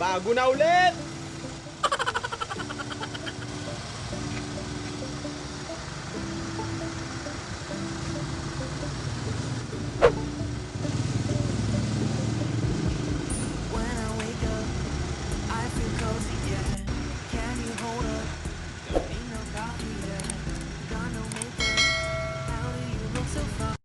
Bago na ulit! When I wake up, I feel cozy, yeah. Can you hold up? Ain't no coffee yet. Got no makeup. How do you look so fine?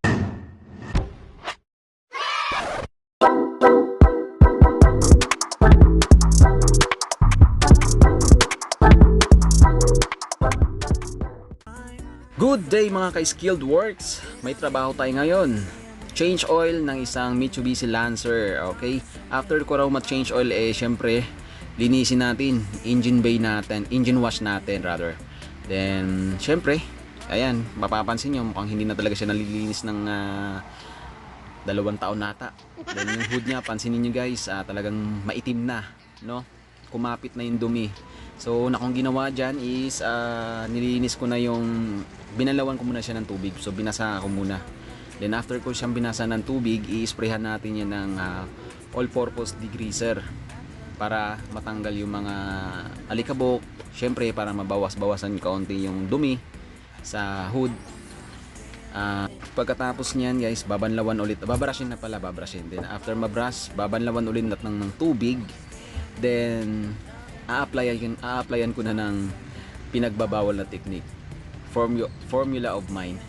Good day mga ka-skilled works. May trabaho tayo ngayon. Change oil ng isang Mitsubishi Lancer. Okay? After ko raw ma-change oil, syempre linisin natin engine bay natin, engine wash natin rather. Then syempre, ayan, mapapansin nyo mukhang hindi na talaga siya nalilinis ng 2 taon nata. Then yung hood niya, pansinin nyo guys, talagang maitim na, no? Kumapit na yung dumi. So akong ginawa dyan is nilinis ko na yung, binalawan ko muna siya ng tubig. So binasa ko muna. Then after ko siyang binasa ng tubig, i-sprayhan natin yan ng all-purpose degreaser para matanggal yung mga alikabok. Syempre para mabawas-bawasan kaunti yung dumi sa hood. Pagkatapos niyan guys, babanlawan ulit. Babrushin na pala, babrushin. Then after mabrush, babanlawan ulit ng tubig. Then a-applyan ko na ng pinagbabawal na technique. Formula of mine.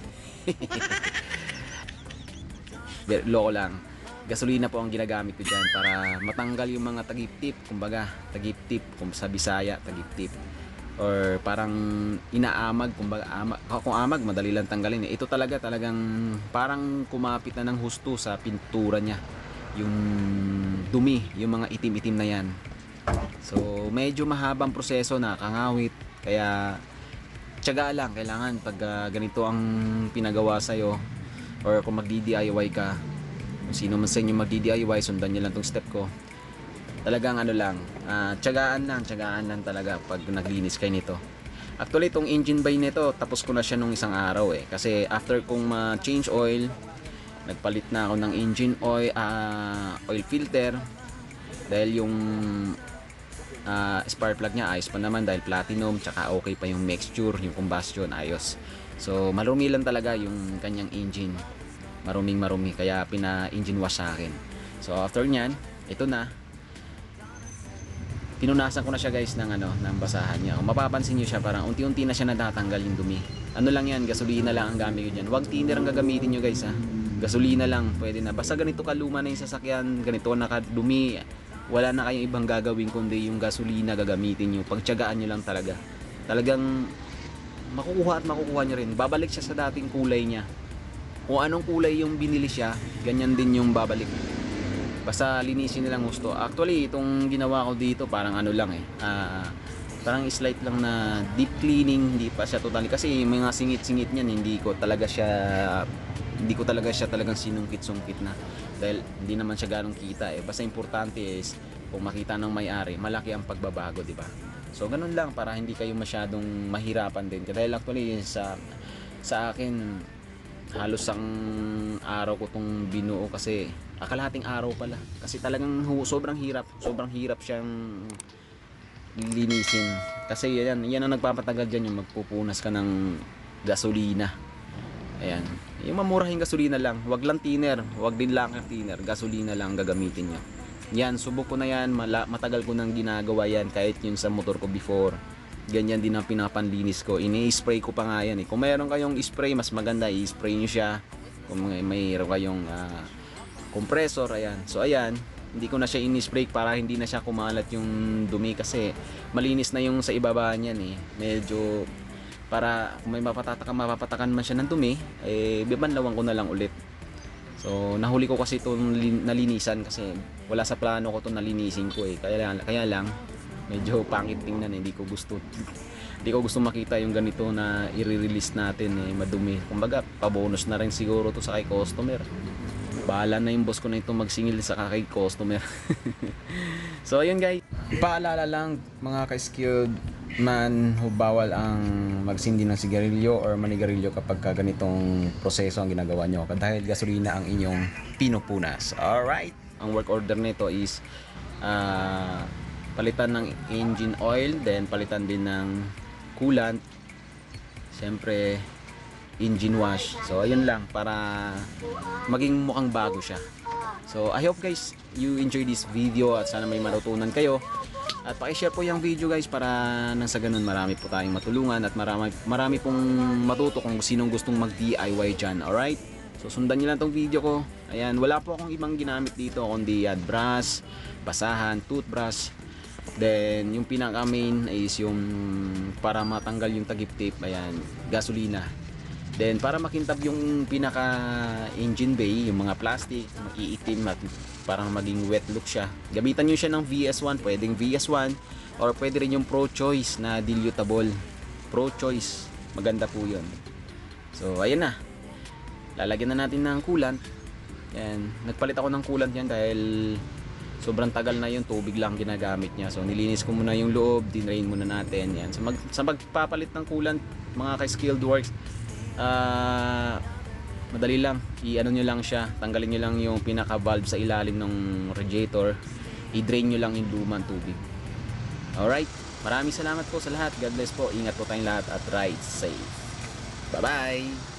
Loko lang. Gasolina po ang ginagamit ko dyan para matanggal yung mga tagip-tip. Kumbaga, tagip-tip. Kung sa Bisaya, tagip-tip. Or parang inaamag. Kumbaga, kung amag, madali lang tanggalin. Ito talagang parang kumapit na ng husto sa pintura niya. Yung dumi, yung mga itim-itim na yan. So, medyo mahabang proseso na kangawit. Kaya, tiyaga lang. Kailangan pag ganito ang pinagawa sa'yo, or kung magdi-DIY ka, kung sino man sa inyo magdi-DIY, sundan nyo lang tong step ko. Talagang ano lang, tiyagaan lang talaga pag naglinis kayo nito. Actually, itong engine bay nito, tapos ko na siya nung isang araw kasi after kong ma-change oil, nagpalit na ako ng engine oil, oil filter. Dahil yung spark plug niya ayos pa naman dahil platinum, tsaka okay pa yung mixture, yung combustion ayos. So marumi lang talaga yung kanyang engine, marumi kaya pina-engine wash sa akin. So after nyan, ito na, pinunasan ko na siya guys ng basahan niya. Kung mapapansin niyo siya, parang unti-unti na siya natatanggal yung dumi. Ano lang yan, gasolina lang ang gamit ko dyan. Huwag thinner ang gagamitin nyo guys gasolina lang, pwede na. Basta ganito kaluma na yung sasakyan, ganito nakadumi, wala na kayong ibang gagawin kundi yung gasolina gagamitin nyo. Pagtiyagaan nyo lang talaga. Talagang makukuha nyo rin. Babalik siya sa dating kulay niya. Kung anong kulay yung binili siya, ganyan din yung babalik. Basta linisin nilang gusto. Actually, itong ginawa ko dito parang ano lang parang slight lang na deep cleaning, hindi pa siya totally, kasi mga singit-singit niyan hindi ko talaga siya talagang sinungkit-sungkit na, dahil hindi naman siya ganong kita basta importante is kung makita ng may-ari, malaki ang pagbabago, di ba? So ganun lang para hindi kayo masyadong mahirapan din, dahil actually sa akin halos ang araw ko tong binuo, kasi kalahating araw pala, kasi talagang sobrang hirap siyang linisin, kasi yan ang nagpapatagal dyan, yung magpupunas ka ng gasolina. Ayan, yung mamurahing gasolina lang, wag lang thinner, wag din lang thinner, gasolina lang gagamitin nyo. Yan, subok ko na yan, matagal ko nang ginagawa yan, kahit yun sa motor ko before, ganyan din ang pinapanlinis ko, ini-spray ko pa nga yan kung mayroon kayong spray, mas maganda i-spray nyo siya. Kung mayroon kayong compressor, ayan, so ayan, hindi ko na siya ini-spray para hindi na siya kumalat yung dumi, kasi malinis na yung sa ibaba niyan medyo, para kung may mapapatakan man siya ng dumi, bibanlawan ko na lang ulit. So nahuli ko kasi itong nalinisan, kasi wala sa plano ko itong nalinisin ko kaya lang medyo pangit tingnan, hindi ko gusto makita yung ganito na i-release natin madumi. Kumbaga pa-bonus na rin siguro to sa kay customer. Bahala na yung boss ko na ito magsingil sa kay customer. So ayun guys, paalala lang mga ka-skilled man, bawal ang magsindi ng sigarilyo or manigarilyo kapag ganitong proseso ang ginagawa nyo, dahil gasolina ang inyong pinupunas. Alright, ang work order nito is palitan ng engine oil, then palitan din ng coolant, siyempre engine wash. So ayun lang, para maging mukhang bago siya. So I hope guys you enjoy this video at sana may matutunan kayo. At paki-share po yung video guys para nang sa ganun marami po tayong matulungan at marami pong matuto kung sinong gustong mag-DIY dyan. Alright? So sundan nyo lang tong video ko. Ayan, wala po akong ibang ginamit dito kundi yan, brush, basahan, toothbrush. Then yung pinaka main is yung para matanggal yung tagip-tip, ayan, gasolina. Then para makintab yung pinaka engine bay, yung mga plastic, maiitim at parang maging wet look siya. Gamitan nyo siya ng VS1, pwedeng VS1 or pwede rin yung Pro Choice na dilutable. Pro Choice, maganda po yun. So ayan na, lalagyan na natin ng coolant. Yan, nagpalit ako ng coolant yan dahil sobrang tagal na yun, tubig lang ginagamit niya. So nilinis ko muna yung loob, dinrain muna natin. Yan. So sa magpapalit ng coolant, mga ka-skilled works, madali lang, i-ano nyo lang siya, tanggalin nyo lang yung pinaka valve sa ilalim ng radiator, i-drain nyo lang yung lumang tubig. Alright, maraming salamat po sa lahat. God bless po, ingat po tayong lahat at ride safe. Bye bye.